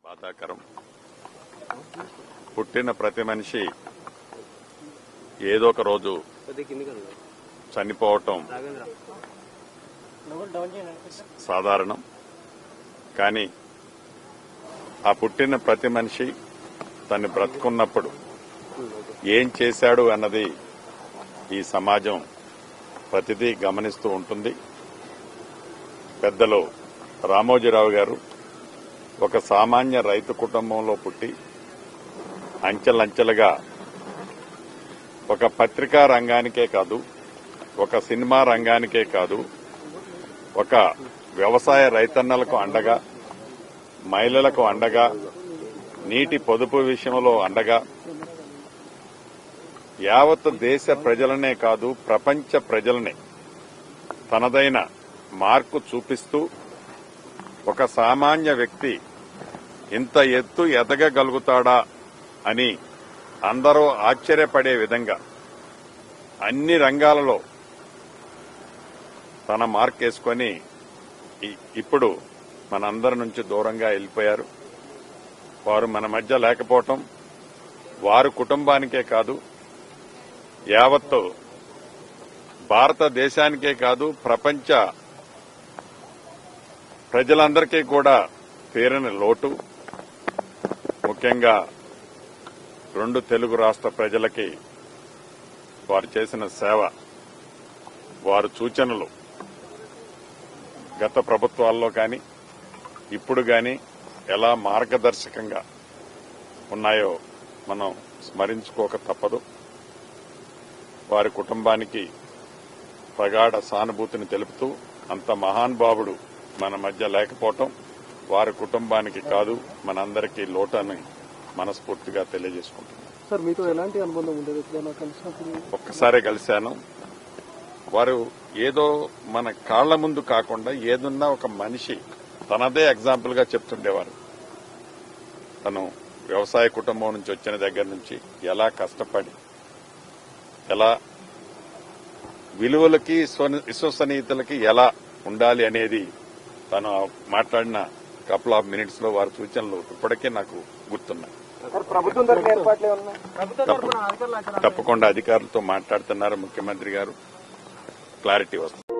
బాధాకరం. పుట్టిన ప్రతి మనిషి ఏదో ఒక రోజు చనిపోవటం సాధారణం. కానీ ఆ పుట్టిన ప్రతి మనిషి తను బ్రతుకున్నప్పుడు ఏం చేశాడు అన్నది ఈ సమాజం ప్రతిదీ గమనిస్తూ ఉంటుంది. పెద్దలు రామోజీరావు గారు ఒక సామాన్య రైతు కుటుంబంలో పుట్టి అంచెలంచెలుగా ఒక పత్రికా రంగానికే కాదు, ఒక సినిమా రంగానికే కాదు, ఒక వ్యవసాయ రైతన్నలకు అండగా, మహిళలకు అండగా, నీటి పొదుపు విషయంలో అండగా, యావత్ దేశ ప్రజలనే కాదు ప్రపంచ ప్రజలనే తనదైన మార్కు చూపిస్తూ ఒక సామాన్య వ్యక్తి ఇంత ఎత్తు ఎదగగలుగుతాడా అని అందరూ ఆశ్చర్యపడే విధంగా అన్ని రంగాలలో తన మార్కేసుకొని ఇప్పుడు మనందరి నుంచి దూరంగా వెళ్లిపోయారు. వారు మన మధ్య లేకపోవటం వారి కుటుంబానికే కాదు, యావత్తు భారతదేశానికే కాదు ప్రపంచ ప్రజలందరికీ కూడా తీరని లోటు. ముఖ్యంగా 2 తెలుగు రాష్ట్ర ప్రజలకి వారు చేసిన సేవ, వారు సూచనలు గత ప్రభుత్వాల్లో కానీ ఇప్పుడు కానీ ఎలా మార్గదర్శకంగా ఉన్నాయో మనం స్మరించుకోక తప్పదు. వారి కుటుంబానికి ప్రగాఢ సానుభూతిని తెలుపుతూ అంత మహానుభావుడు మన మధ్య లేకపోవటం వారి కుటుంబానికి కాదు మనందరికీ లోటని మనస్ఫూర్తిగా తెలియజేసుకుంటున్నాను. సార్, మీతో ఎలాంటి అనుబంధం ఉండేది? ఒక్కసారే కలిశాను. వారు ఏదో మన కాళ్ల ముందు కాకుండా ఏదున్నా ఒక మనిషి తనదే ఎగ్జాంపుల్ గా చెప్తుండేవారు. తను వ్యవసాయ కుటుంబం నుంచి వచ్చిన దగ్గర నుంచి ఎలా కష్టపడి, ఎలా విలువలకి విశ్వసనీయతలకి ఎలా ఉండాలి అనేది తను మాట్లాడిన కపుల్ ఆఫ్ మినిట్స్ లో వారి సూచనలు ఇప్పటికే నాకు గుర్తున్నాయి. తప్పకుండా అధికారులతో మాట్లాడుతున్నారు ముఖ్యమంత్రి గారు, క్లారిటీ వస్తుంది.